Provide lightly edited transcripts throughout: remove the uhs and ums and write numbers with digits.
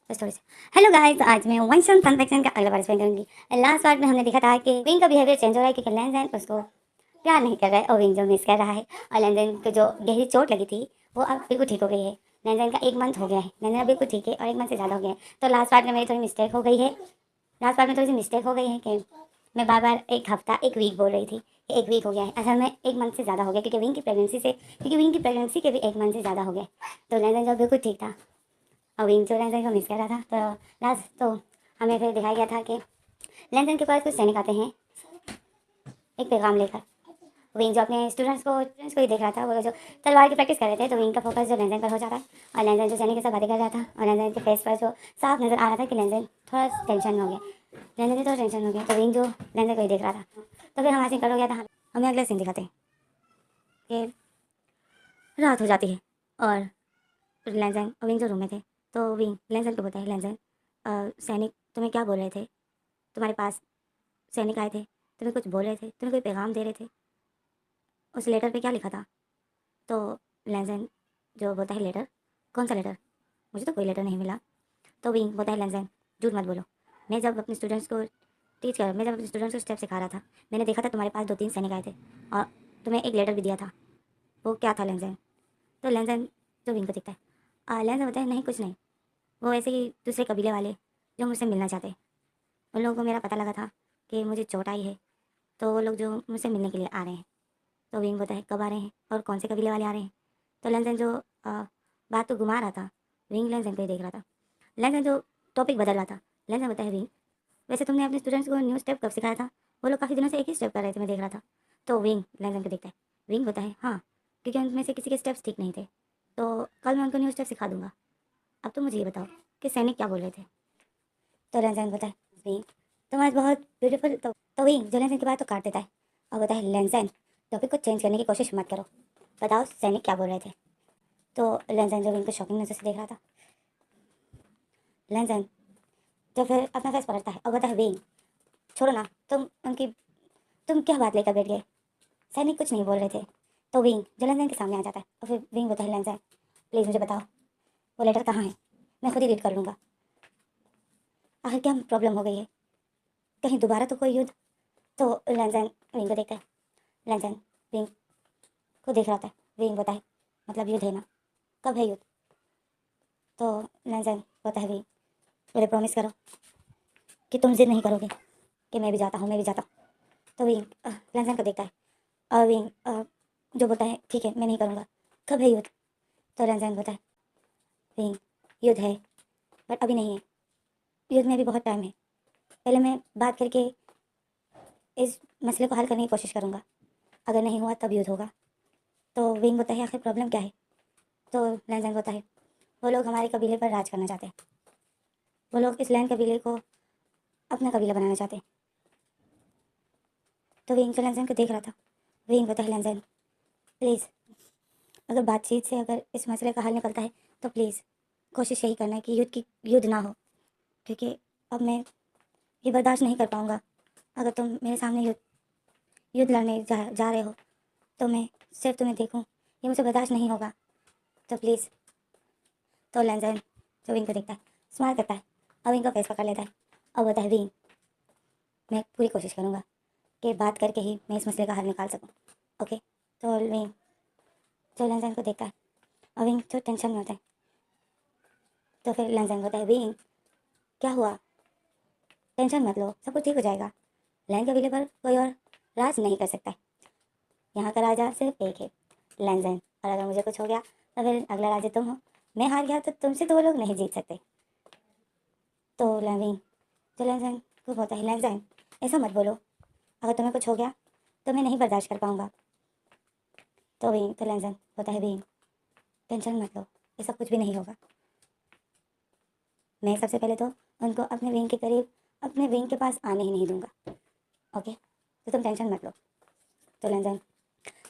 बस थोड़ी सी। Hello guys, आज मैं वंशन फन फैक्शन का अगला पार्ट एक्सप्लेन करूंगी। लास्ट पार्ट में हमने देखा था कि विंग का बिहेवियर चेंज हो रहा है क्योंकि लैंजन उसको प्यार नहीं कर रहा है और विंग जो मिस कर रहा है। और लैंजन को जो गहरी चोट लगी थी वो अब बिल्कुल ठीक हो गई है। लैंजन का 1 मंथ हो गया है, लैंजन अब बिल्कुल ठीक है और 1 मंथ से ज़्यादा हो गया है। तो लास्ट पार्ट में मेरी थोड़ी मिस्टेक हो गई है। लास्ट पार्ट में थोड़ी सी मिस्टेक हो गई है कि मैं बार बार एक हफ्ता एक वीक बोल रही थी कि 1 वीक हो गया है, असल में 1 मंथ से ज़्यादा हो गया क्योंकि विंग की प्रेगनेंसी के भी 1 मंथ से ज़्यादा हो गया। तो लैंजन जो बिल्कुल ठीक था और विंग जो लैंजन को मिस कर रहा था। तो लास्ट तो हमें फिर दिखाया गया था कि लैंजन के पास कुछ सैनिक आते हैं एक पैगाम लेकर। विंग जो अपने स्टूडेंट्स को ही देख रहा था, वो जो तलवार की प्रैक्टिस कर रहे थे, तो विंग का फोकस जो लैंजन पर हो जाता है और लैंजन जो सैनिक के साथ बातें कर रहा था और लैंजन के फेस पर जो साफ नज़र आ रहा था कि लैंजन थोड़ा टेंशन में हो गया। लैंजन भी थोड़ा टेंशन में हो गया, तो विंग जो लैंजन को ही देख रहा था। तो फिर हमारा सीन कट हो गया था। हमें अगला सीन दिखाते हैं कि रात हो जाती है और लैंजन और विंग जो रूम में थे। तो विंग लैंजन को बोलता है, लैंजन सैनिक तुम्हें क्या बोल रहे थे? तुम्हारे पास सैनिक आए थे, तुम्हें कुछ बोल रहे थे, तुम्हें कोई पैगाम दे रहे थे, उस लेटर पे क्या लिखा था? तो लैंजन जो बोलता है, लेटर? कौन सा लेटर? मुझे तो कोई लेटर नहीं मिला। तो विंग बोलता है, लैंजन झूठ मत बोलो। मैं जब अपने स्टूडेंट्स को स्टेप सिखा रहा था, मैंने देखा था तुम्हारे पास 2-3 सैनिक आए थे और तुम्हें एक लेटर भी दिया था। वो क्या था लैंजन? तो लैंजन जो विंग को दिखता है, लैंजन बोलता है, नहीं कुछ नहीं, वो ऐसे ही दूसरे कबीले वाले जो मुझसे मिलना चाहते। उन लोगों को मेरा पता लगा था कि मुझे चोट आई है, तो वो लोग जो मुझसे मिलने के लिए आ रहे हैं। तो विंग बोलता है, कब आ रहे हैं और कौन से कबीले वाले आ रहे हैं? तो लैंजन जो बात को घुमा रहा था, विंग लैंजन को ही देख रहा था। लैंजन जो टॉपिक बदल रहा था, लैंजन बोलता है, विंग वैसे तुमने अपने स्टूडेंट्स को न्यू स्टेप कब सिखाया था? वो लोग काफ़ी दिनों से एक ही स्टेप कर रहे थे, मैं देख रहा था। तो विंग लैंजन को देखता है। विंग बोलता है, हाँ, क्योंकि उनमें से किसी के स्टेप्स ठीक नहीं थे, तो कल मैं उनको न्यू स्टेप सिखा दूंगा। अब तो मुझे ये बताओ कि सैनिक क्या बोल रहे थे? तो लैंजन बोलता है, विंग तुम आज बहुत ब्यूटीफुल। तो विंग जो लैंजन की बात तो काट देता है और बोलता है, लैंजन टॉपिक को चेंज करने की कोशिश मत करो, बताओ सैनिक क्या बोल रहे थे? तो लैंजन जो विंग को शॉकिंग नजर से देख रहा था, लैंजन जो फिर अपना फेस पलटता है और बोलता है, विंग छोड़ो ना, तुम क्या बात लेकर बैठ गए? सैनिक कुछ नहीं बोल रहे थे। तो विंग जो लैंजन के सामने आ जाता है और फिर विंग बोलता है, लैंजन प्लीज़ मुझे बताओ वो लेटर कहाँ है, मैं खुद ही रीड कर लूँगा। आखिर क्या प्रॉब्लम हो गई है? कहीं दोबारा तो कोई युद्ध? तो लैंजन विंग को देखता है। लैंजन विंग को देख रहा था। विंग बोलता है, मतलब युद्ध है ना, कब है युद्ध? तो लैंजन बोलता है, विंग मुझे प्रॉमिस करो कि तुम जिद नहीं करोगे कि मैं भी जाता हूँ, मैं भी जाता हूँ। तो विंग लैंजन को देखता है और विंग जो बोलता है, ठीक है मैं नहीं करूँगा, कब है युद्ध? तो लैंजन बोलता है, विंग युद्ध है बट अभी नहीं है, युद्ध में भी बहुत टाइम है, पहले मैं बात करके इस मसले को हल करने की कोशिश करूँगा, अगर नहीं हुआ तब युद्ध होगा। तो विंग बोलता है, आखिर प्रॉब्लम क्या है? तो लैंजन बोलता है, वो लोग हमारे कबीले पर राज करना चाहते हैं, वो लोग इस लैंड कबीले को अपना कबीला बनाना चाहते हैं। तो विंग जो लैंजन को देख रहा था, विंग बोलता है, लैंजन प्लीज़ अगर बातचीत से अगर इस मसले का हल निकलता है तो प्लीज़ कोशिश यही करना है कि युद्ध ना हो, क्योंकि अब मैं ये बर्दाश्त नहीं कर पाऊँगा। अगर तुम मेरे सामने युद्ध लड़ने जा रहे हो तो मैं सिर्फ तुम्हें देखूं, ये मुझे बर्दाश्त नहीं होगा, तो प्लीज़। तो लैंजन जो विंग को देखता है, स्माइल करता है और विंग का फेस पकड़ लेता है और बोलता है, विंग मैं पूरी कोशिश करूँगा कि बात करके ही मैं इस मसले का हल निकाल सकूँ, ओके? तो विंग जो लैंजन को देखता है और विंग जो टेंशन में होता है, तो फिर लैंजन बोलता है, विंग क्या हुआ? टेंशन मत लो, सब कुछ ठीक हो जाएगा। लैंड कबीले पर कोई और राज नहीं कर सकता है, यहाँ का राजा सिर्फ एक है, लैंजन। और अगर मुझे कुछ हो गया तो फिर अगला राजा तुम हो, मैं हार गया तो तुमसे तो वो लोग नहीं जीत सकते। तो लैंविंग तो लैंजन को बोलता है, लैंजन ऐसा मत बोलो, अगर तुम्हें कुछ हो गया तो मैं नहीं बर्दाश्त कर पाऊँगा। तो विंग तो लैंजन बोलता है, विंग टेंशन मत लो, ऐसा कुछ भी नहीं होगा, मैं सबसे पहले तो उनको अपने विंग के करीब, अपने विंग के पास आने ही नहीं दूंगा, ओके? तो तुम टेंशन मत लो। तो लैंजन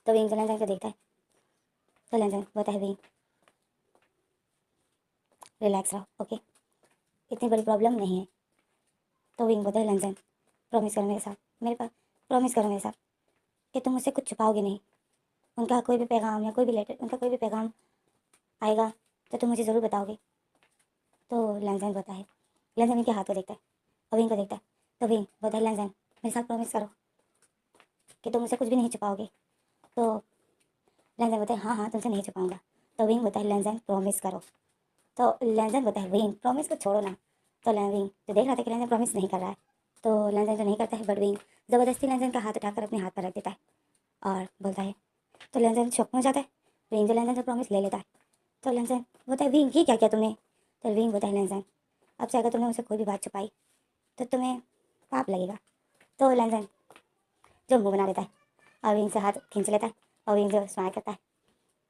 तो विंग तो लैंजन को देखता है। तो लैंजन बोलता है, विंग रिलैक्स रहो, ओके, इतनी बड़ी प्रॉब्लम नहीं है। तो विंग बोलता है, लैंजन प्रॉमिस करो मेरे साथ, मेरे पास प्रॉमिस करो मेरे साथ कि तुम मुझसे कुछ छुपाओगे नहीं। उनका कोई भी पैगाम या कोई भी लेटर, उनका कोई भी पैगाम आएगा तो तुम मुझे ज़रूर बताओगे। तो लैंजन बोलता है, लैंजन विंग के हाथ को देखता है और विंग को देखता है। तो विंग बोलता है, लैंजन मेरे साथ प्रॉमिस करो कि तुम मुझसे कुछ भी नहीं छुपाओगे। तो लैंजन बोलता है, हाँ हाँ तुमसे नहीं छुपाऊंगा। तो विंग बोलता है, लैंजन प्रॉमिस करो। तो लैंजन बोलता है, विंग प्रॉमिस को छोड़ो ना। तो विंग तो देख रहा था कि लैंजन प्रॉमिस नहीं कर रहा है, तो लैंजन तो नहीं करता है, बट विंग ज़बरदस्ती लैंजन का हाथ उठाकर अपने हाथ पर रख देता है और बोलता है। तो लैंजन शॉक में हो जाता है। विंग जो लैंजन से प्रॉमिस ले लेता है। तो लैंजन बोलता है, विंग ये क्या किया तुमने। तो विंग बोलता है, लैंजन अब से अगर तुमने मुझसे कोई भी बात छुपाई तो तुम्हें पाप लगेगा। तो लैंजन जो मुंह बना लेता है और विंग से हाथ खींच लेता है और विंग जो स्माइल करता है।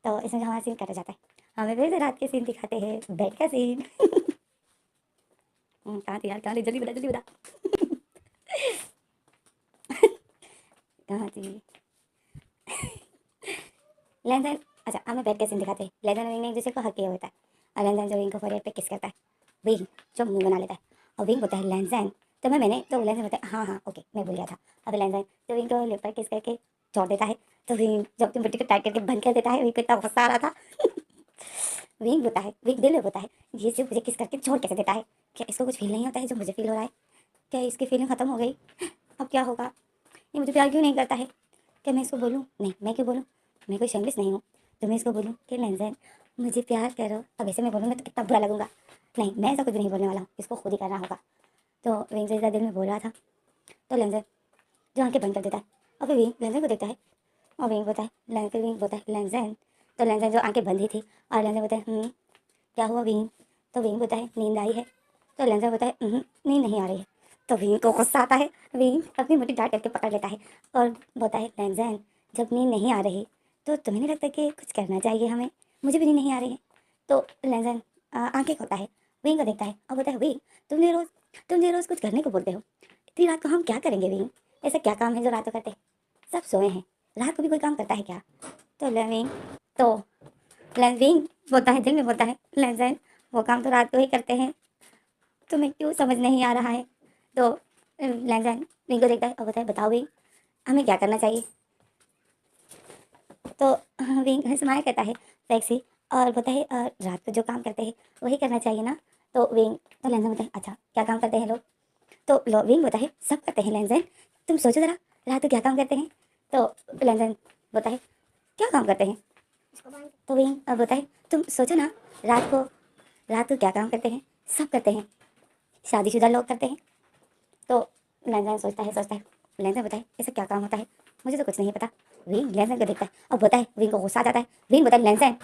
तो इसमें जो हमारा सीन कट जाता है। हमें फिर से रात के सीन दिखाते हैं, बेड का सीन। कहाँ थी यार, कहाँ थी, जल्दी बता जल्दी बता। कहाँ थी लैंडन। अच्छा हमें बेड का सीन दिखाते हैं। लैंडन और विंग ने एक दूसरे को हक किया होता है और लैंडन जो विंग को फोrehead पे किस करता है। विंग जो मुंह बना लेता है और विंग बोलता है, लैंडन तो मैंने तो लैंडन बोलता है, हाँ हाँ ओके मैं भूल गया था। अब लैंडन तो विंग को लिप पर किस करके छोड़ देता है। तो विंग जब तुम बुट्टी को टाइट करके बंद कर देता है, विंग को इतना गुस्सा आ रहा था। विंग होता है, विंग दिल में होता है, ये जो मुझे किस करके छोड़ कैसे देता है। क्या इसको कुछ फील नहीं होता है जो मुझे फील हो रहा है। क्या इसकी फीलिंग ख़त्म हो गई। अब क्या होगा, ये मुझे प्यार क्यों नहीं करता है। क्या मैं इसको बोलूँ, नहीं मैं क्यों बोलूँ, मैं कोई शेमलेस नहीं हूँ। तो मैं इसको बोलूँ कि लैंजन मुझे प्यार करो। अब ऐसे मैं बोलूँगा तो कितना बुरा लगूंगा। नहीं मैं ऐसा कुछ भी नहीं बोलने वाला हूँ, इसको खुद ही करना होगा। तो विंग जैसा दिल में बोल रहा था। तो लैंजन जो आंखें बंद कर देता है और फिर विंग लैंजन को देखता है और विंग बोलता है, फिर विंग बोलता है, लैंजन। तो लैंजन जो आंखें बंद ही थी और लैंजन बोलता है, क्या हुआ विंग। तो विंग बोलता है, नींद आई है। तो लैंजन बोलता है, नींद नहीं आ रही है। तो विंग को गुस्सा आता है। विंग अपनी मुट्ठी डांट करके पकड़ लेता है और बोलता है, लैंजन जब नींद नहीं आ रही तो तुम्हें नहीं लगता कि कुछ करना चाहिए हमें, मुझे भी नींद नहीं आ रही है। तो लैंजन आंखें खोलता है, विंग को देखता है और बोलता है, विंग तुम रोज़ कुछ करने को बोलते हो, इतनी रात को हम क्या करेंगे विंग। ऐसा क्या काम है जो रात को करते, सब सोए हैं, रात को भी कोई काम करता है क्या। तो विंग तो विंग बोलता है, दिल में बोलता है, लैंजन वो काम तो रात को ही करते हैं, तुम्हें क्यों समझ नहीं आ रहा है। तो लैंजन विंग को देखता है और बताए, बताओ विंग हमें क्या करना चाहिए। तो विंग स्माइल करता है सेक्सी और बोलता है, रात को जो काम करते हैं वही करना चाहिए ना। तो विंग तो लैंजन बोलता है, अच्छा क्या काम करते हैं लोग। तो विंग बोलता है, सब करते हैं लैंजन, तुम सोचो ज़रा रात को क्या काम करते हैं। तो लैंजन बोलता है, क्या काम करते हैं। तो विंग बोलता है, तुम सोचो ना रात को क्या काम करते हैं, सब करते हैं, शादीशुदा लोग करते हैं। तो लैंजन सोचता है, लैंजन बताए ऐसा क्या काम होता है, मुझे तो कुछ नहीं पता। विंग लैंजन को देखता है और बोलता है, विंग को गुस्सा आ जाता है। विंग बोलता है, लैंजन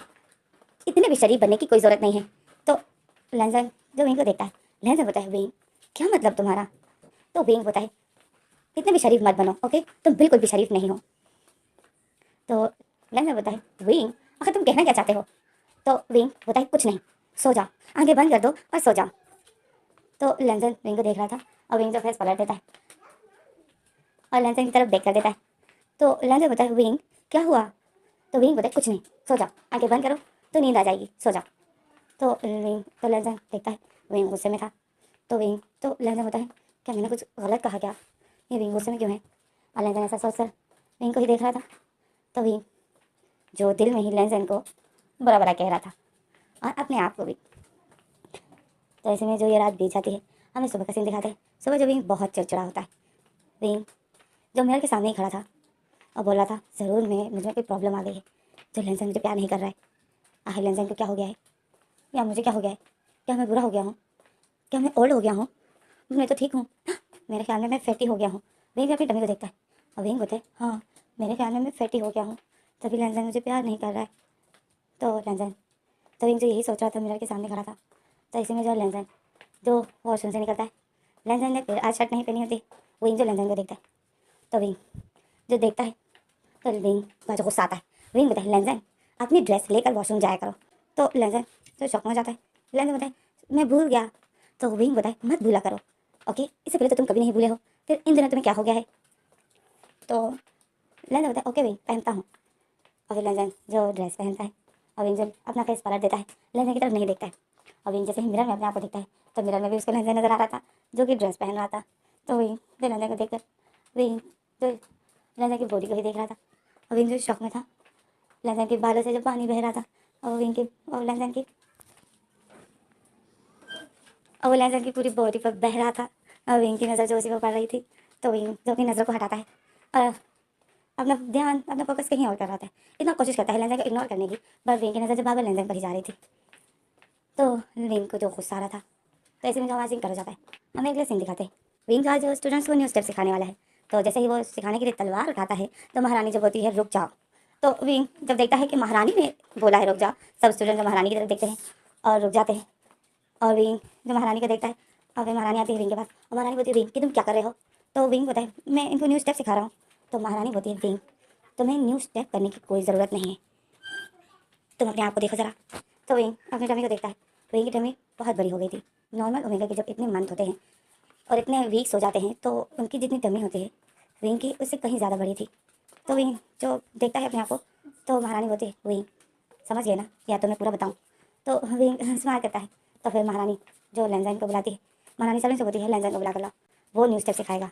इतने भी शरीफ बनने की कोई ज़रूरत नहीं है। तो लैंजन जो विंग को देखता है, लैंजन बोलता है, विंग क्या मतलब तुम्हारा। तो विंग बोलता है, इतने भी शरीफ मत बनो ओके, तुम बिल्कुल भी शरीफ नहीं हो। तो लैंजन बोलता है, विंग आखिर तुम कहना क्या चाहते हो। तो विंग बोलता है, कुछ नहीं, सो जाओ, आंखें बंद कर दो और सो जाओ। तो लैंजन विंग को देख रहा था और विंग जो फेस पलट देता है और लैंजन की तरफ देख कर देता है। तो लैंजन बोलता है, विंग क्या हुआ। तो विंग बोलता है, कुछ नहीं, सो जाओ, आंखें बंद करो तो नींद आ जाएगी, सो जाओ। तो लैंजन देखता है विंग गुस्से में था। तो लैंजन बोलता है, क्या मैंने कुछ गलत कहा क्या, ये विंग गुस्से में क्यों है। और लैंजन ऐसा सोच कर विंग को ही देख रहा था। तो विंग जो दिल में ही लैंजन को बुरा बुरा कह रहा था और अपने आप को भी। तो ऐसे में जो ये रात बीत जाती है, हमें सुबह का सीन दिखाते हैं। सुबह जो विंग बहुत चिड़चिड़ा होता है। विंग जो मिरर के सामने ही खड़ा था और बोल रहा था, ज़रूर मुझे कोई प्रॉब्लम आ गई है, जो लैंजन मुझे प्यार नहीं कर रहा है। आखिर लैंजन को क्या हो गया है, या मुझे क्या हो गया है, क्या मैं बुरा हो गया हूँ, क्या मैं ओल्ड हो गया हूँ, मैं तो ठीक हूँ। मेरे ख्याल में मैं फैटी हो गया हूँ। विंग अपनी डमी को देखता है और विंग बोलते हैं, हाँ मेरे ख्याल में मैं फैटी हो गया हूँ, तभी लैंजन मुझे प्यार नहीं कर रहा है। तो लैंजन तो विंग जो यही सोच रहा था, मिरर के सामने खड़ा था। तो इसी में जो लैंजन जो वॉशरूम से निकलता है, लैंजन ने फिर आज शर्ट नहीं पहनी होती। विंग जो लैंजन को देखता है, तो विंग जो देखता है, तो विंग का जो गुस्सा आता है, विंग बोलता है, लैंजन अपनी ड्रेस लेकर वॉशरूम जाया करो। तो लैंजन तो शौक में हो जाता है। लैंजन बोलता है, मैं भूल गया। तो विंग बोलता है, मत भूला करो ओके, इससे पहले तो तुम कभी नहीं भूले हो, फिर इन दिनों तुम्हें क्या हो गया है। तो लैंजन बोलता है, ओके विंग पहनता हूँ। और फिर लैंजन जो ड्रेस पहनता है और विंग जो अपना फेस पलट देता है, लैंजन की तरफ नहीं देखता है। और विंग जैसे ही मिरर में अपने आप को देखता है, तो मिरर में भी उसको लैंजन नजर आ रहा था जो कि ड्रेस पहन रहा था। तो विंग जो लैंजन को देखकर विंग जो लैंजन की बॉडी को ही देख रहा था और विंग जो शौक में था। लैंजन के बालों से जब पानी बह रहा था और विंग की और लैंजन की और वो लहजन की पूरी बॉडी पर बह रहा था और विंग की नज़र जो उसी पर पड़ रही थी। तो विंग जो अपनी नज़र को हटाता है और अपना ध्यान अपना फोकस कहीं और कर रहा था। इतना कोशिश करता है लहजन को इग्नोर करने की, पर विंग की नज़र जब बाबर लहजन पर ही जा रही थी। तो विंग को जो गुस्सा आ रहा था, तो ऐसे में जो आवाज़ कर जाता है। हमें अगले सीन दिखाते हैं, विंग आज स्टूडेंट्स को न्यू स्टेप सिखाने वाला है। तो जैसे ही वो सिखाने के लिए तलवार उठाता है, तो महारानी जब बोलती है रुक जाओ, तो विंग जब देखता है कि महारानी ने बोला है रुक जाओ, सब स्टूडेंट महारानी की तरफ देखते हैं और रुक जाते हैं। और विंग जो महारानी को देखता है, और फिर महारानी आती है विंग के पास और महारानी बोलती है विंग कि तुम क्या कर रहे हो। तो विंग बोलता है मैं इनको न्यू स्टेप सिखा रहा हूँ। तो महारानी बोलती है विंग तुम्हें न्यू स्टेप करने की कोई ज़रूरत नहीं है, तुम अपने आप को देखो ज़रा। तो विंग अपने टमी को देखता है, विंग की टमी बहुत बड़ी हो गई थी। नॉर्मल ओमेगा के जब इतने मंथ होते हैं और इतने वीक्स हो जाते हैं, तो उनकी जितनी टमी होती है विंग की उससे कहीं ज़्यादा बड़ी थी। तो विंग जो देखता है अपने आप को, तो महारानी बोलती है विंग समझ गए ना, या तो मैं पूरा बताऊँ। तो विंग स्माइल करता है। तो फिर महारानी जो लैंजन को बुलाती है, महारानी सभी से बोलती है लैंजन को बुला कर लाओ, वो न्यू स्टेप सिखाएगा।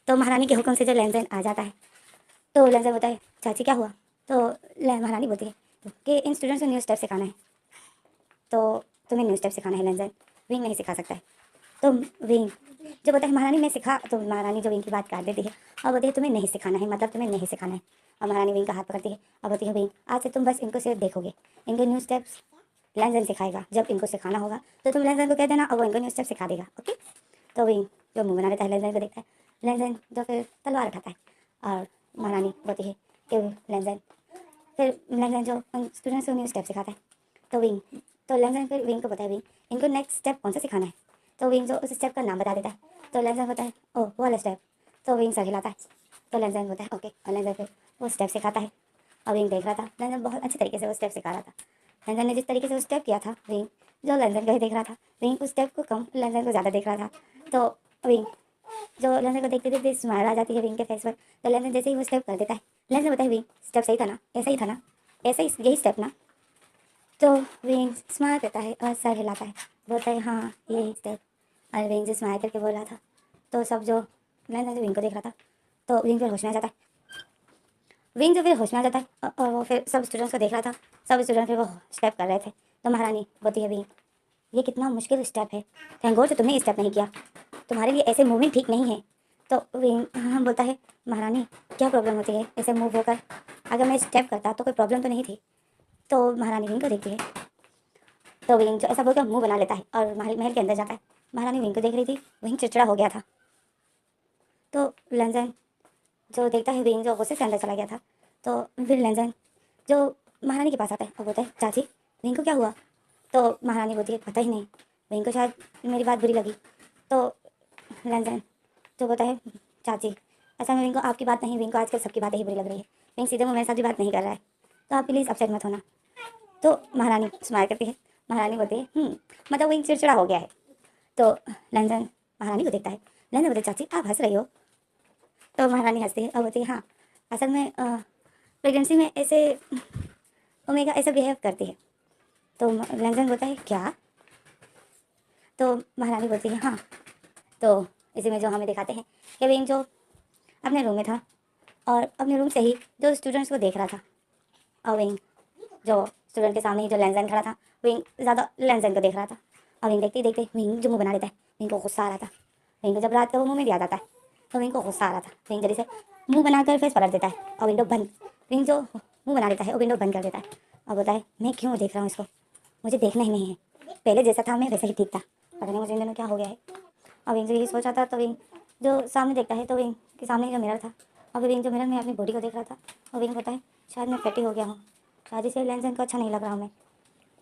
तो महारानी के हुक्म से जो लैंजन आ जाता है, तो लैंजन बोलता है चाची क्या हुआ। तो महारानी बोलती है कि इन स्टूडेंट्स को न्यू स्टेप सिखाना है, तो तुम्हें न्यू स्टेप सिखाना है लैंजन, विंग नहीं सिखा सकता है। तो विंग जो बोलता है महारानी मैं सिखा, तो महारानी जो विंग की बात काट देती है और बोलती है तुम्हें नहीं सिखाना है, मतलब तुम्हें नहीं सिखाना है। और महारानी विंग का हाथ पकड़ती है और बोलती है विंग आज से तुम बस इनको सिर्फ देखोगे, इनको न्यू स्टेप्स लैंजन सिखाएगा, जब इनको सिखाना होगा तो तुम लैंजन को कह देना और वो इनको न्यू स्टेप सिखा देगा, ओके। तो विंग जो मुंह बना देता है लैंजन को देखता है, लैंजन जो फिर तलवार उठाता है और महारानी बोलती है कि लैंजन, फिर लैंजन जो स्टूडेंट्स को न्यू स्टेप सिखाता है। तो विंग तो लैंजन फिर विंग को बताया विंग इनको नेक्स्ट स्टेप कौन सा सिखाना है। तो विंग जो उस स्टेप का नाम बता देता है। तो लैंजन होता है ओह वो वाला स्टेप। तो विंग सर हिलाता है। तो लैंजन होता है ओके, और लैंजन फिर वो स्टेप सिखाता है। और विंग देख रहा था, लैंजन बहुत अच्छे तरीके से वो स्टेप सिखा रहा था। लैंजन ने जिस तरीके से वो स्टेप किया था, विंग जो लैंजन को ही देख रहा था, विंग उस स्टेप को कम लैंजन को ज़्यादा देख रहा था। तो विंग जो लैंजन को देखते देखते स्माइल आ जाती है विंग के फेस पर। तो लैंजन जैसे ही वो स्टेप कर देता है, लैंजन बताए विंग स्टेप सही था ना, ऐसा ही था ना, ऐसा ही यही स्टेप ना। तो विंग स्माइल करता है और सर हिलाता है, बोलता है हाँ यही स्टेप। और विंग जो स्माइल करके बोल रहा था, तो सब जो लैंजन जो विंग को देख रहा था, तो विंग फिर होश में आ जाता है। विंग जो फिर होश में आ जाता है और वो फिर सब स्टूडेंट्स को देख रहा था, सब स्टूडेंट फिर वो स्टेप कर रहे थे। तो महारानी बोलती है विंग ये कितना मुश्किल स्टेप है, थैंक गॉड तुमने स्टेप नहीं किया, तुम्हारे लिए ऐसे मूवमेंट ठीक नहीं है। तो विंग हाँ बोलता है महारानी क्या प्रॉब्लम होती है ऐसे मूव होकर, अगर मैं स्टेप करता तो कोई प्रॉब्लम तो नहीं थी। तो महारानी विंग को देखती है। तो विंग जो ऐसा बोलकर मुंह बना लेता है और महल महल के अंदर जाता है। महारानी विंग को देख रही थी, विंग चिड़चिड़ा हो गया था। तो लैंजन जो देखता है विंग जो गुस्से से अंदर चला गया था, तो फिर लैंजन जो महारानी के पास आता है और बोलता है चाची विंग को क्या हुआ। तो महारानी बोलती है पता ही नहीं, विंग को शायद मेरी बात बुरी लगी। तो लैंजन जो बोलता है चाची ऐसा में विंग को आपकी बात नहीं, विंग को आजकल सबकी बातें ही बुरी लग रही है, विंग सीधे मुँह मेरे साथ भी बात नहीं कर रहा है, तो आप प्लीज़ अपसेट मत होना। तो महारानी स्माइल करती है, महारानी बोलती है मतलब विंग चिड़चिड़ा हो गया है। तो लैंजन महारानी को देखता है, लैंजन बोलते चाची आप हंस रही हो। तो महारानी हंसती है और बोलती है हाँ असल में प्रेगनेंसी में ऐसे ओमेगा ऐसे बिहेव करती है। तो लैंजन बोलता है क्या। तो महारानी बोलती है हाँ। तो इसी में जो हमें दिखाते हैं कि विंग जो अपने रूम में था और अपने रूम से ही जो स्टूडेंट्स को देख रहा था, और विंग जो स्टूडेंट के सामने ही जो लैंजन खड़ा था, विंग ज़्यादा लैंजन को देख रहा था। और विंग देखते ही देखते विंग जो मुंह बना लेता है, विंग को गुस्सा आ रहा था। विंग को जब रात का वो मुंह में भी आ जाता है, तो विंग को गुस्सा आ रहा था। विंग जल्दी से मुंह बनाकर फेस पलट देता है और विंडो बंद, विंग जो मुंह बना लेता है वो विंडो बंद कर देता है और बोलता है मैं क्यों देख रहा हूँ इसको, मुझे देखना ही नहीं है, पहले जैसा था मैं वैसा ही ठीक था, पता नहीं मुझे इन दिनों क्या हो गया है। और विंग जो यही सोचा था, तो विंग जो सामने देखता है, तो विंग के सामने जो मिरर था, और विंग जो मिरर में अपनी बॉडी को देख रहा था, और विंग कहता है शायद मैं फैटी हो गया हूँ, शायद इसे लैंजन को अच्छा नहीं लग रहा हूँ मैं।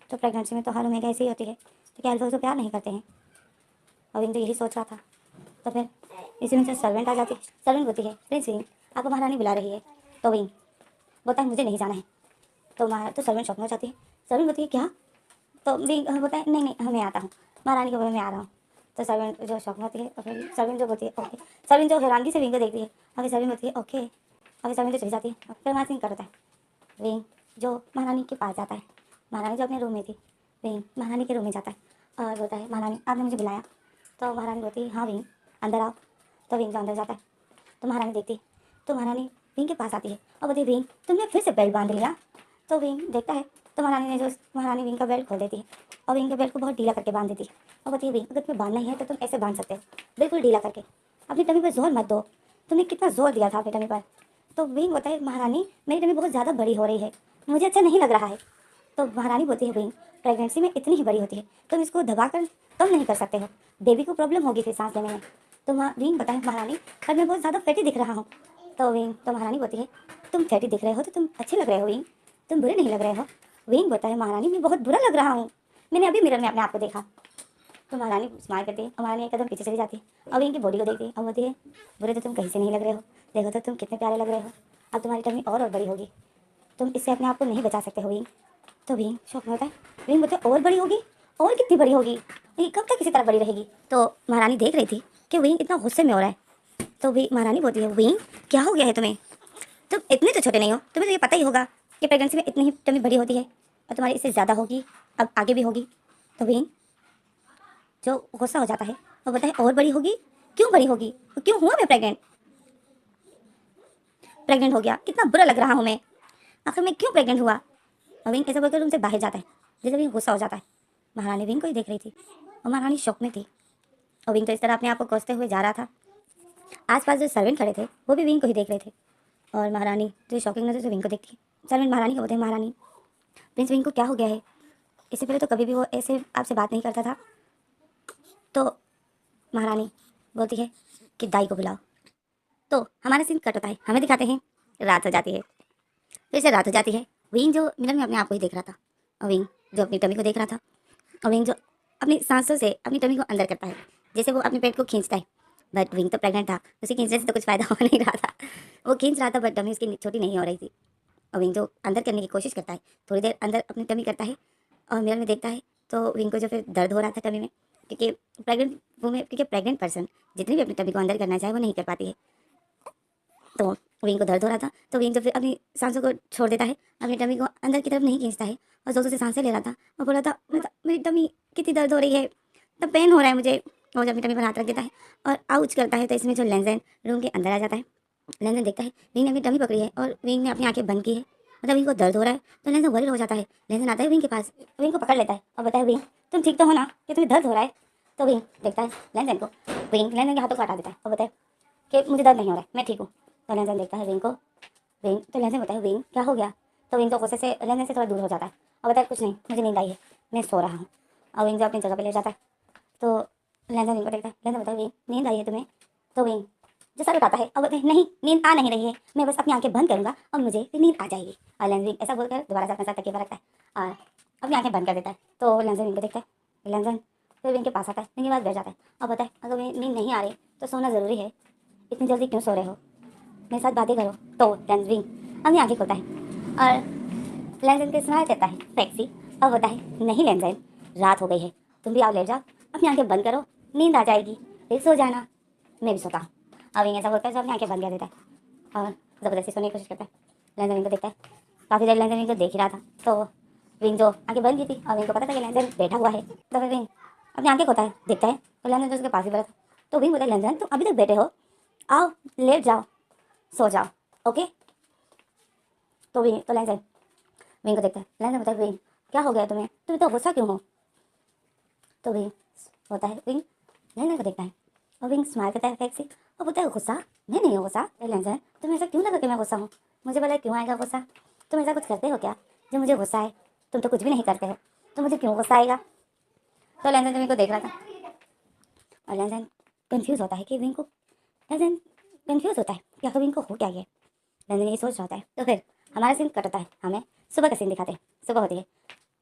तो प्रेगनेंसी में तो हर ओमेगा ऐसी ही होती है, तो क्या अल्फा उसको प्यार नहीं करते हैं। और विंग तो यही सोच रहा था। तो फिर इसी में से सर्वेंट आ जाती है, सर्वेंट बोलती है प्रिंस विंग आपको महारानी बुला रही है। तो विंग बोलता है मुझे नहीं जाना है। तो सर्वेंट शॉक में हो जाती है, सर्वेंट बोलती है क्या। तो विंग बोलता है नहीं नहीं मैं आता हूँ, महारानी के बोले मैं आ रहा हूँ। तो सर्वेंट जो शौक में होती है, और फिर सर्वेंट जो बोलती है ओके, सर्वेंट जो हैरानगी से विंग को देखती है, और फिर सर्वेंट बोलती है ओके, और फिर सर्वेंट जो चली जाती है। फिर वहाँ सीन करता है, विंग जो महारानी के पास जाता है, महारानी जो अपने रूम में थी, विंग महारानी के रूम में जाता है और बोलता है महारानी आपने मुझे बुलाया। तो महारानी बोलती है हाँ विंग अंदर आओ। तो विंग जो अंदर जाता है, तो महारानी देखती है, तो महारानी विंग के पास आती है और बोलती है विंग तुमने फिर से बेल्ट बांध लिया। तो विंग देखता है, तो महारानी विंग का बेल्ट खोल देती है और विंग के बेल्ट को बहुत ढीला करके बांध देती है और बोलती है विंग अगर तुम्हें बांधना ही है तो तुम ऐसे बांध सकते हो, बिल्कुल ढीला करके, अपनी टमी पर जोर मत दो, तुमने कितना जोर दिया था अपनी टमी पर। तो विंग बोलता है महारानी मेरी टमी बहुत ज़्यादा बड़ी हो रही है, मुझे अच्छा नहीं लग रहा है। तो महारानी बोलती है विंग प्रेगनेंसी में इतनी ही बड़ी होती है, तुम इसको दबाकर कम नहीं कर सकते हो, बेबी को प्रॉब्लम होगी फिर सांस लेने में। तो विंग बताए महारानी पर मैं बहुत ज़्यादा फैटी दिख रहा हूँ। तो महारानी बोलती है तुम फैटी दिख रहे हो तो तुम अच्छे लग रहे हो विंग, तुम बुरे नहीं लग रहे हो। विंग बोलता है महारानी मैं बहुत बुरा लग रहा हूँ, मैंने अभी मिरर में अपने आप को देखा। तो महारानी स्माइल करती है और महारानी एक कदम पीछे चली जाती है और विंग की बॉडी को देखती है और बोलती है बुरे तो तुम कहीं से नहीं लग रहे हो, देखो तो तुम कितने प्यारे लग रहे हो, अब तुम्हारी टमी और बड़ी होगी, तुम इससे अपने आप को नहीं बचा सकते हो विंग। तो विंग शौक में होता है, विंग बोलते और बड़ी होगी, और कितनी बड़ी होगी, ये कब तक इसी तरह बड़ी रहेगी। तो महारानी देख रही थी कि विंग इतना गुस्से में हो रहा है। तो महारानी बोलती है विंग क्या हो गया है तुम्हें, तुम इतने तो छोटे नहीं हो, तुम्हें तो ये पता ही होगा कि प्रेगनेंसी में इतनी ही टमी बड़ी होती है और तुम्हारी इससे ज़्यादा होगी, अब आगे भी होगी। तो विंग जो गुस्सा हो जाता है वो बोलता है और बड़ी होगी, क्यों बड़ी होगी, क्यों हुआ मैं प्रेग्नेंट हो गया, कितना बुरा लग रहा हूँ मैं, आखिर मैं क्यों प्रेग्नेंट हुआ। और विंग ऐसा बोलकर उनसे बाहर जाता है, जैसे विंग गुस्सा हो जाता है। महारानी विंग को ही देख रही थी और महारानी शौक में थी और विंग तो इस तरह अपने आप को कोसते हुए जा रहा था। आसपास जो सर्वेंट खड़े थे वो भी विंग को ही देख रहे थे और महारानी जो शॉकिंग नजर से विंग को देखती है। सर्वेंट महारानी को बोलते हैं महारानी प्रिंस विंग को क्या हो गया है, इससे पहले तो कभी भी वो ऐसे आपसे बात नहीं करता था। तो महारानी बोलती है कि दाई को बुलाओ। तो हमारा सीन कट होता है, हमें दिखाते हैं रात हो जाती है, फिर से रात हो जाती है। विंग जो मिरर में अपने आप को ही देख रहा था और विंग जो अपनी टमी को देख रहा था और विंग जो अपनी सांसों से अपनी टमी को अंदर करता है जैसे वो अपने पेट को खींचता है। बट विंग तो प्रेग्नेंट था, उसे खींचने से तो कुछ फ़ायदा हो नहीं रहा था, वो खींच रहा था बट टमी उसकी छोटी नहीं हो रही थी। और विंग जो अंदर करने की कोशिश करता है, थोड़ी देर अंदर अपनी टमी करता है और मिरर में देखता है तो विंग को जो फिर दर्द हो रहा था टमी में, क्योंकि प्रेग्नेंट पर्सन जितनी भी अपनी टमी को अंदर करना चाहे वो नहीं कर पाती है। तो विंग को दर्द हो रहा था तो विंग जो फिर अपनी सांसों को छोड़ देता है, अपनी टमी को अंदर की तरफ नहीं खींचता है और जोर से सांसें ले रहा था और बोल रहा था मेरी टमी कितनी दर्द हो रही है, तब पेन हो रहा है मुझे। और जब अपनी टमी पर हाथ रख देता है और आउच करता है तो इसमें जो लेंजन रूम के अंदर आ जाता है। लेंजन देखता है विंग ने अपनी टमी पकड़ी है और विंग ने अपनी आंखें बंद की है, मतलब विंग को दर्द हो रहा है। तो लेंजन वरिड हो जाता है, लेंजन आता है विंग के पास, विंग को पकड़ लेता है और बताया विंग तुम ठीक तो हो ना कि तुम्हें दर्द हो रहा है। तो विंग देखता है लेंजन को, विंग लेंजन के हाथों को हटा देता है और बताया कि मुझे दर्द नहीं हो रहा है, मैं ठीक हूँ। तो लेंजन देखता है विंग को, विंग तो लेंजन बताया विंग क्या हो गया। तो विंग तो गुस्से से लेंजन से थोड़ा दूर हो जाता है और बताया कुछ नहीं, मुझे नींद आई है, मैं सो रहा हूँ। और विंग जो अपनी जगह पे ले जाता है तो लेंजन विंग को देखता है, लेंजन बताया विंग नींद आई है तुम्हें। तो विंग जो सर उठाता है और बोलते हैं नहीं नींद आ नहीं रही है, मैं बस अपनी आंखें बंद करूँगा और मुझे फिर नींद आ जाएगी। और लेंजन विंग ऐसा बोलकर दोबारा से अपने साथ तकिए पर रखता है और अपनी आंखें बंद कर देता है। तो लेंजन विंग को देखता है, लेंजन फिर विंग के पास आता है, विंग के पास बैठ जाता है और बोलता है अगर नींद नहीं आ रही तो सोना ज़रूरी है, इतनी जल्दी क्यों सो रहे हो, मेरे साथ बातें करो। तो लेंजन अपनी आंखें खोलता है और लेंजन के स्माइल देता है सेक्सी और बोलता है नहीं लेंजन रात हो गई है, तुम भी आओ लेट जाओ, अपनी आंखें बंद करो, नींद आ जाएगी, फिर सो जाना, मैं भी सोता हूँ। और विंग ऐसा बोलकर अपनी आंखें बंद कर देता है और ज़बरदस्ती सोने की कोशिश करता है। लेंजन विंग को देखता है, काफ़ी देर लेंजन विंग को देख ही रहा था। तो विंग जो आंखें बंद की थी और विंग को पता था कि लेंजन बैठा हुआ है, तो फिर विंग अपनी आंखें खोलता है, देखता है तो लेंजन तो उसके पास ही बैठा था। तो विंग बोलता है लेंजन तुम अभी तक बैठे हो, आओ लेट जाओ, सो जाओ, ओके। तो लेंजन विंग को देखता है, लेंजन बोलता है विंग क्या हो गया तुम्हें, तुम इतना गुस्सा क्यों हो। तो विंग होता है विंग लेंजन को देखता है और विंग स्माइल करता है फेक से और बोलता है गुस्सा, मैं नहीं हूँ गुस्सा। लेंजन तुम्हें ऐसा क्यों लगा कि मैं गुस्सा हूँ, मुझे बोला क्यों आएगा गुस्सा, तुम ऐसा कुछ करते हो क्या जो मुझे गुस्सा है, तुम तो कुछ भी नहीं करते हो तो मुझे क्यों गुस्सा आएगा। तो लेंजन विंग को देख रहा था और लेंजन कन्फ्यूज़ होता है कि विंग को, लेंजन कन्फ्यूज़ होता है कि आखिर विंग को हो क्या गया। लेंजन ये सोच रहा होता है। तो फिर हमारा सीन कट होता है, हमें सुबह का सीन दिखाते हैं। सुबह होती है,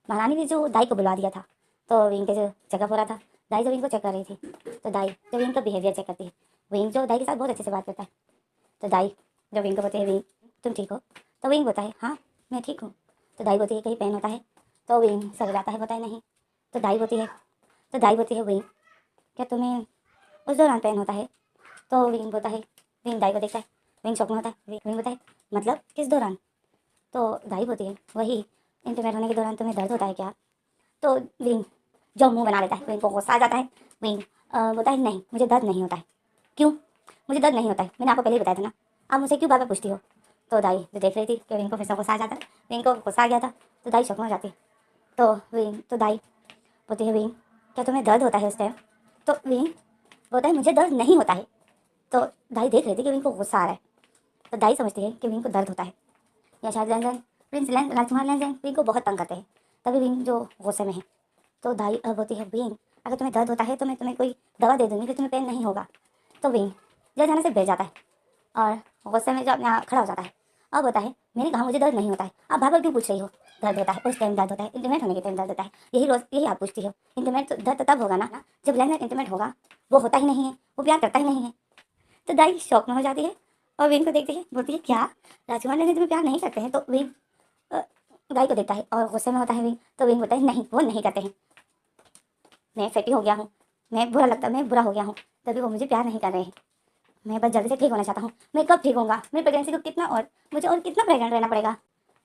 महारानी ने जो दाई को बुलवा दिया था तो विंग के जो चेकअप हो रहा था, दाई जो विंग को चेक कर रही थी, तो दाई जो विंग का बिहेवियर चेक करती है, विंग जो दाई के साथ बहुत अच्छे से बात करता है। तो दाई जो विंग को बोलती है विंग तुम ठीक हो, तो विंग बोलता है हाँ मैं ठीक हूँ। तो दाई बोलती है कहीं पेन होता है, तो विंग सर जाता है, बताए नहीं। तो दाई बोलती है विंग क्या तुम्हें उस दौरान पेन होता है। तो विंग बोलता है, विंग दाई को देखता है, विंग शौक में होता है, विंग बोलता है मतलब किस दौरान। तो दाई बोलती है वही इंटीमेट होने के दौरान तुम्हें दर्द होता है क्या। तो विंग जो मुंह बना लेता है, विंग को गुस्सा आ जाता है। विंग बोलता है नहीं मुझे दर्द नहीं होता है। क्यों मुझे दर्द नहीं होता है, मैंने आपको पहले ही बताया था ना, आप मुझसे क्यों बार बार पूछती हो। तो दाई जो देख रही थी कि विंग को फिर से गुस्सा आ जाता है, विंग को गुस्सा आ गया था तो दाई शौक में हो जाती है। तो विंग तो दाई बोलती है विंग क्या तुम्हें दर्द होता है उस टाइम? तो विंग बोलता है मुझे दर्द नहीं होता है। तो दाई देख रही थी कि विंग को गुस्सा आ रहा है, तो दाई समझती है कि विंग को दर्द होता है, या शायद लैंजन प्रिंस राजकुमार लैंजन विंग को बहुत तंग करते हैं, तभी विंग जो गुस्से में है। तो दाई अब बोलती है विंग अगर तुम्हें दर्द होता है तो मैं तुम्हें कोई दवा दे दूँगी, फिर तुम्हें पेन नहीं होगा। तो विंग जो जाने से बैठ जाता है और गुस्से में जो अपने यहाँ खड़ा हो जाता है। अब होता है मैंने कहा मुझे दर्द नहीं होता है, आप बार बार क्यों पूछ रही हो? दर्द होता है उस टाइम, दर्द होता है इंटीमेट होने के टाइम दर्द होता है, यही रोज यही आप पूछती हो। इंटीमेट तो दर्द तब होगा ना जब लैंजन इंटीमेट होगा, वो होता ही नहीं है, वो प्यार करता ही नहीं है। तो दाई शौक में हो जाती है और विंग को देखती है, बोलती है क्या राजकुमार लैंजन तुम्हें प्यार नहीं करते हैं? तो विंग अ, दाई को देखता है और गुस्से में होता है विंग। तो विंग बोलता है नहीं वो नहीं करते हैं, मैं फैटी हो गया हूँ, मैं बुरा हो गया हूँ, तभी वो मुझे प्यार नहीं कर रहे हैं। मैं बस जल्दी से ठीक होना चाहता हूँ, मैं कब ठीक होऊंगा? मेरी प्रेगनेंसी को कितना और मुझे और कितना प्रेग्नेंट रहना पड़ेगा?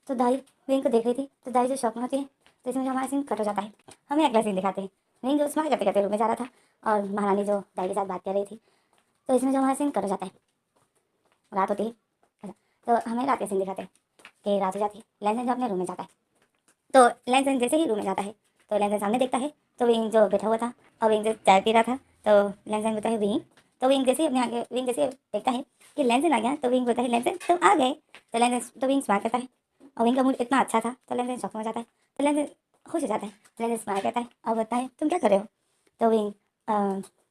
तो दाई विंग को देख रही थी, तो दाई जो शौक में होती है, तो इसमें जो हमारा सीन कट हो जाता है। हमें अगला सीन दिखाते हैं, विंग जो स्माइल करते करते रूम में जा रहा था और महारानी जो दाई के साथ बात कर रही थी। तो इसमें जो हमारा सीन कट हो जाता है, रात होती है। अच्छा, तो हमें रात का सीन दिखाते हैं कि रात हो जाती है, लैंजन जो अपने रूम में जाता है। तो लैंजन जैसे ही रूम में जाता है तो लैंजन सामने देखता है, तो विंग जो बैठा हुआ था और विंग जो चाय पी रहा था। तो लैंजन बोलता है विंग, तो विंग जैसे ही अपने आगे विंग जैसे देखता है कि लैंजन आ गया, तो विंग बोलता है लैंजन तुम आ गए। तो लैंजन तो विंग स्माइल करता है और विंग का मूड इतना अच्छा था तो लैंजन शौक में हो जाता है। तो लैंजन खुश हो जाता है, लैंजन स्माइल करता है और बोलता है तुम क्या कर रहे हो? तो विंग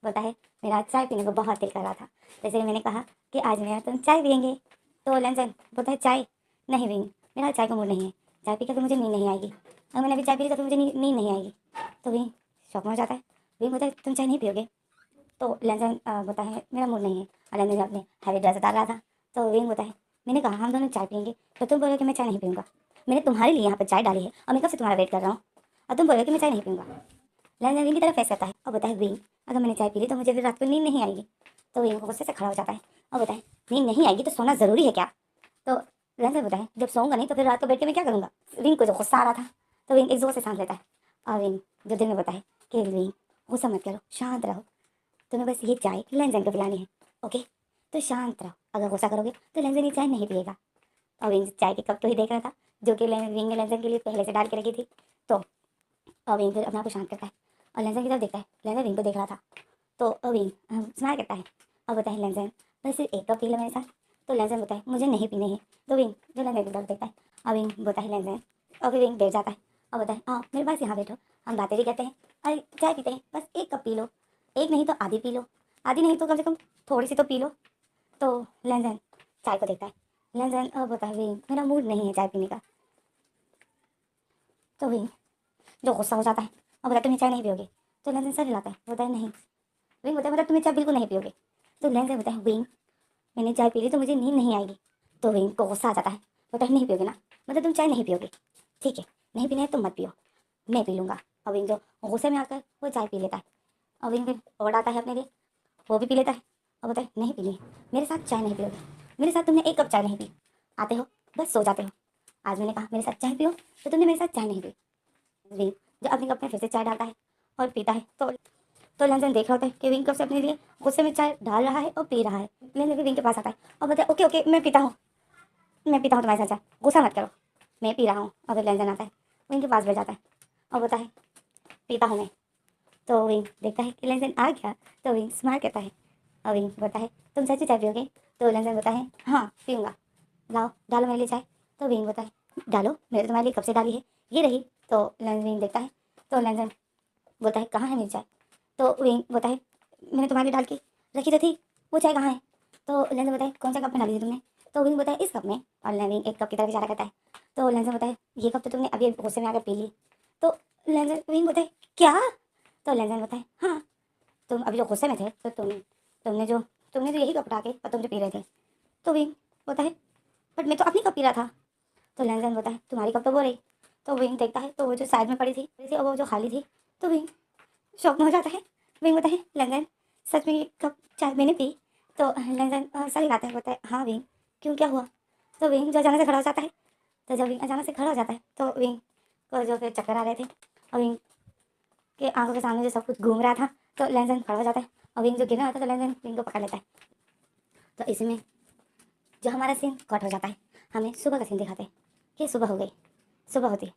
बोलता है मेरा चाय पीने को बहुत दिल कर रहा था, जैसे मैंने कहा कि आज मेरा तुम चाय पियेंगे। तो लैंजन बोलता है चाय नहीं विंग, मेरा चाय का मूड नहीं है, चाय पी कर तो मुझे नींद नहीं आएगी, अगर मैंने अभी चाय पी ली तो फिर मुझे नींद नहीं आएगी। तो विंग शौक में हो जाता है, विंग बोलता है तुम चाय नहीं पियोगे? तो लैंजन बोलता है मेरा मूड नहीं है, और लैंजन जब अपने हैवी ड्रेस उतार रहा था तो विंग बोलता है मैंने कहा हम दोनों चाय पियेंगे, तो तुम बोलो कि मैं चाय नहीं पीऊँगा, मैंने तुम्हारे लिए यहाँ पर चाय डाली है और मैं कब से तुम्हारा वेट कर रहा हूँ, और तुम बोलो कि मैं चाय नहीं पीऊँगा। लैंजन विंग की तरफ फेस करता है और बताए विंग अगर मैंने चाय पी ली तो मुझे फिर रात को नींद नहीं आएगी। तो विंग गुस्से से खड़ा हो जाता है और बताए नींद नहीं आएगी तो सोना ज़रूरी है क्या? तो लैंजन बताए जब सोऊंगा नहीं तो फिर रात को बैठ के मैं क्या करूँगा? विंग को जो गुस्सा आ रहा था तो विंग एक जोर से सांस लेता है और विंग जो दिल में बताए कि विंग गुस्सा मत करो, शांत रहो, तुम्हें बस ये चाय लैंजन को पिलानी है, ओके? तो शांत रहो, अगर गुस्सा करोगे तो लैंजन ये चाय नहीं पिएगा। और विंग चाय के कप तो ही देख रहा था जो कि विंग ने लैंजन के लिए पहले से डाल के रखी थी। तो और विंग फिर अपने आप को शांत करता है और लैंजन की तरफ देखता है, लैंजन विंग को देख रहा था। तो विंग स्माइल करता है और बोलता है लैंजन बस सिर्फ एक कप पी लो मेरे साथ। तो लैंजन बोलता है मुझे नहीं पीनी है। तो विंग जो लैंजन की तरफ देखता है और विंग बोलता है लैंजन, और फिर विंग बैठ जाता है और बोलता है हाँ मेरे पास यहाँ बैठो, हम बातें भी करते हैं और चाय पीते हैं, बस एक कप पी लो, एक नहीं तो आधी पी लो, आधी नहीं तो कम से कम थोड़ी सी तो पी लो। तो लैंजन चाय को देखता है, लैंजन बोलता है विंग मेरा मूड नहीं है चाय पीने का। तो विंग जो गुस्सा हो जाता है और बोलता है तुम ये चाय नहीं पियोगे? तो लैंजन सर हिलाता है, बोलता है नहीं। विंग बोलता है मतलब तुम्हें चाय बिल्कुल नहीं पियोगे? तो लैंजन बोलता है विंग मैंने चाय पी ली तो मुझे नींद नहीं आएगी। तो विंग को गुस्सा आ जाता है, बोलता है नहीं पियोगे ना, मतलब तुम चाय नहीं पियोगे, ठीक है नहीं पीना है तुम मत पियो, मैं पी लूँगा। और विंग जो गुस्से में आकर वो चाय पी लेता है और विंग फिर और आता है अपने लिए, वो भी पी लेता है और बोलता है नहीं पीनी है, मेरे साथ चाय नहीं पियोगे, मेरे साथ तुमने एक कप चाय नहीं पी, आते हो बस सो जाते हो, आज मैंने कहा मेरे साथ चाय पियो तो तुमने मेरे साथ चाय नहीं पी। विंग जो अपने कप में फिर से चाय डालता है और पीता है। तो लैंजन देख रहा होता है कि विंग कब से अपने लिए गुस्से में चाय डाल रहा है और पी रहा है। लैंजन भी विंग के पास आता है और बोलता है ओके ओके मैं पीता हूँ तुम्हारे साथ चाय, गुस्सा मत करो, मैं पी रहा हूँ। और फिर लैंजन आता है विंग के पास बैठ जाता है और बोलता है पीता हूँ मैं। तो विंग देखता है कि लैंजन आ गया, तो विंग स्माइल करता है और विंग बोलता है तुम सच्ची चाय पियोगे? तो लैंजन बोलता है हाँ पीऊँगा, लाओ डालो मेरे लिए चाय। तो विंग बोलता है डालो, मैंने तुम्हारे लिए कब से डाली है, ये रही। तो लैंजन विंग देखता है, तो लैंजन बोलता है कहाँ है मेरी चाय? तो विंग बोलता है मैंने तुम्हारे लिए डाल के रखी तो थी, वो चाय कहाँ है? तो लैंजन बोलता है कौन सा कप में डाली थी तुमने? तो विंग बोलता है इस कप में, और विंग एक कप की तरफ इशारा करता है। तो लैंजन बोलता है ये कप तो तुमने अभी गुस्से में आकर पी ली। तो लैंजन विंग बोलता है क्या? तो लैंजन बोलता है हाँ, तुम अभी जो गुस्से में थे तो तुमने तो यही कप उठा के और तुम जो पी रहे थे। तो विंग बोलता है बट मैं तो अपनी कप पी रहा था। तो लैंजन बोलता है तुम्हारी कप तो वो रही। तो विंग देखता है तो वो जो साइड में पड़ी थी और वो जो खाली थी। तो विंग शौक में हो जाता है, विंग बोलता है लैंजन सच में ये कप चाय मैंने पी? तो लैंजन सर हिलाता है, बोलता है हाँ विंग क्यों क्या हुआ? तो विंग जो अचानक से खड़ा हो जाता है, तो जब विंग अचानक से खड़ा हो जाता है तो विंग को जो फिर चक्कर आ रहे थे और विंग के आंखों के सामने जो सब कुछ घूम रहा था, तो लैंजन खड़ा हो जाता है और विंग जो गिर रहा था तो लैंजन विंग को पकड़ लेता है। तो इसमें जो हमारा सीन कट हो जाता है, हमें सुबह का सीन दिखाते हैं कि सुबह हो गई, सुबह होती है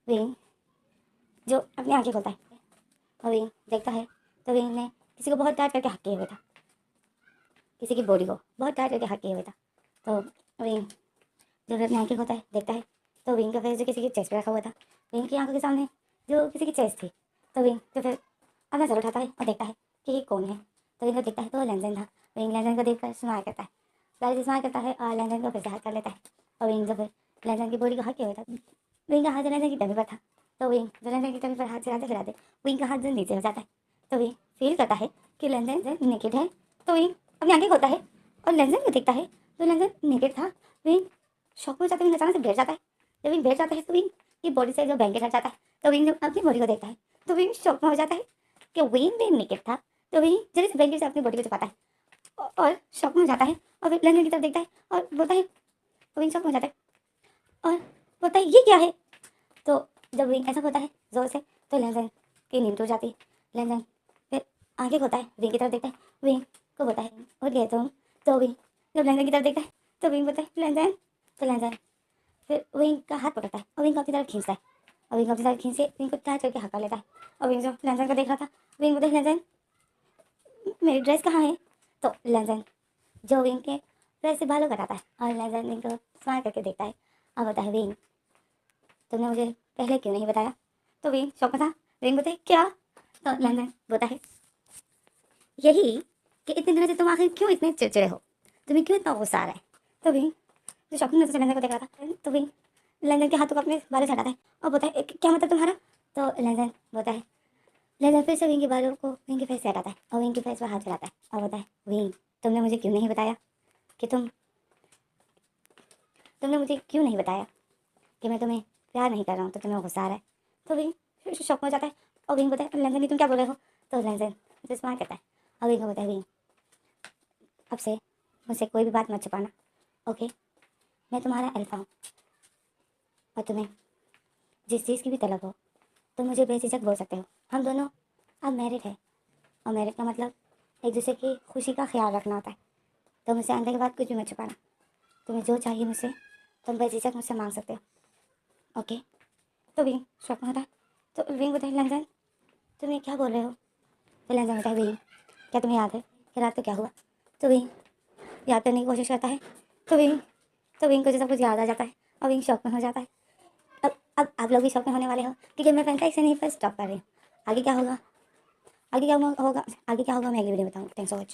विंग जो अपनी आंखें खोलता है और विंग देखता है तो विंग ने किसी को बहुत टाइट करके हक किए हुए था, किसी की बॉडी को बहुत टाइट करके हक किए हुए था। तो विंग जब अपनी आंखें खोलता है देखता है तो विंग का फेस जो किसी की चेस्ट पे रखा हुआ था, विंग की आंखों के सामने जो किसी की चेस्ट थी। तो विंग तो फिर अपना सर उठाता है और देखता है कि ये कौन है। तो विंग को देखता है तो वो लेंजन था। विंग लेंजन को देखकर स्माइल करता है, प्यार से स्माइल करता है और लेंजन को फिर से हाथ कर लेता है। और विंग जो फिर लेंजन की बॉडी को हक किया हुआ था, विंग का हाथ लेंजन की टमी पर था। तो विंग जो लेंजन की टमी पर हाथ चलाते चलाते विंग का हाथ जो नीचे हो जाता है। तो विंग फील करता है कि लेंजन नेकेड है। तो विंग अपनी आंखें खोलता है और लेंजन को देखता है तो लेंजन नेकेड था। विंग शॉक में जाता है, विंग अचानक से बैठ जाता है। जब विंग बैठ जाता है तो विंग की बॉडी से जो ब्लैंकेट हट जाता है। तो विंग जब अपनी बॉडी को देखता है तो विंग शॉक में हो जाता है कि विंग भी नेकेड था। तो विंग जल्दी से ब्लैंकेट से अपनी बॉडी को छुपाता है और शॉक में हो जाता है और फिर लेंजन की तरफ देखता है और बोलता है, विंग शॉक में हो जाता है और बोलता है ये क्या है। तो जब विंग ऐसा होता है जोर से तो लेंजन की नींद टूट जाती है। लेंजन फिर आंखें खोलता है, विंग की तरफ देखता है, विंग को बोलता है उठ गए तुम। तो विंग जब लेंजन की तरफ देखता है तो विंग बोलता है लेंजन। तो लेंजन फिर विंग का हाथ पकड़ता है और विंग को अपनी तरफ खींचता है और विंग को अपनी तरफ खींचे विंग को टाइट करके हका लेता है। और विंग जो लेंजन को देख रहा था, विंग बोलता है लेंजन मेरी ड्रेस कहाँ है। तो लेंजन जो विंग के ड्रेस से बालों कटाता है और लेंजन विंग को स्माइल करके देखता है और बोलता है विंग तुमने मुझे पहले क्यों नहीं बताया। तो विंग शौक में था, विंग बोलते क्या। तो लेंजन बोलता है यही कि इतने दिनों से तुम आखिर क्यों इतने चिड़चिड़े हो, तुम्हें क्यों इतना गुस्सा आ रहा है। तो विंग जो शौक में लेंजन को देख रहा था, तो विंग लेंजन के हाथों को अपने बालों से हटाता है और बोलता है क्या मतलब तुम्हारा। तो लेंजन बोलता है, लेंजन फिर से विंग के बालों को विंग के फेस से हटाता है और विंग के फेस पर हाथ चलाता है और बोलता है विंग तुमने मुझे क्यों नहीं बताया कि तुमने मुझे क्यों नहीं बताया कि मैं तुम्हें प्यार नहीं कर रहा हूँ, तो तुम्हें गुस्सा आ रहा है। तो विंग फिर से शौक में हो जाता है और विंग बोलता है लेंजन जी तुम क्या बोल रहे हो। तो लेंजन उसे स्माइल करता है और विंग को बोलता है विंग अब से मुझसे कोई भी बात मत छुपाना, ओके। मैं तुम्हारा अल्फा हूँ और तुम्हें जिस चीज़ की भी तलब हो तो मुझे बेझिझक बोल सकते हो। हम दोनों अब मैरिड है और मैरिड का मतलब एक दूसरे की खुशी का ख्याल रखना होता है। तो मुझसे आने के बाद कुछ भी मत छुपाना, तुम्हें जो चाहिए मुझसे तुम बेझिझक मुझसे मांग सकते हो, ओके। तो विंग शौक में होता है तो विंग बताए लेंजन तुम ये क्या बोल रहे हो। तो लेंजन बताए विंग क्या तुम्हें याद है कि रात को क्या हुआ। तो विंग याद करने की कोशिश करता है तो विंग को जो सब कुछ याद आ जाता है और विंग शौक में हो जाता है। अब आप लोग भी शौक में होने वाले हो क्योंकि मैं फैंटा इसे नहीं पर स्टॉप कर रही हूँ। आगे क्या होगा, आगे क्या होगा, आगे क्या होगा मैं अगली वीडियो में बताऊँ। Thanks for watching.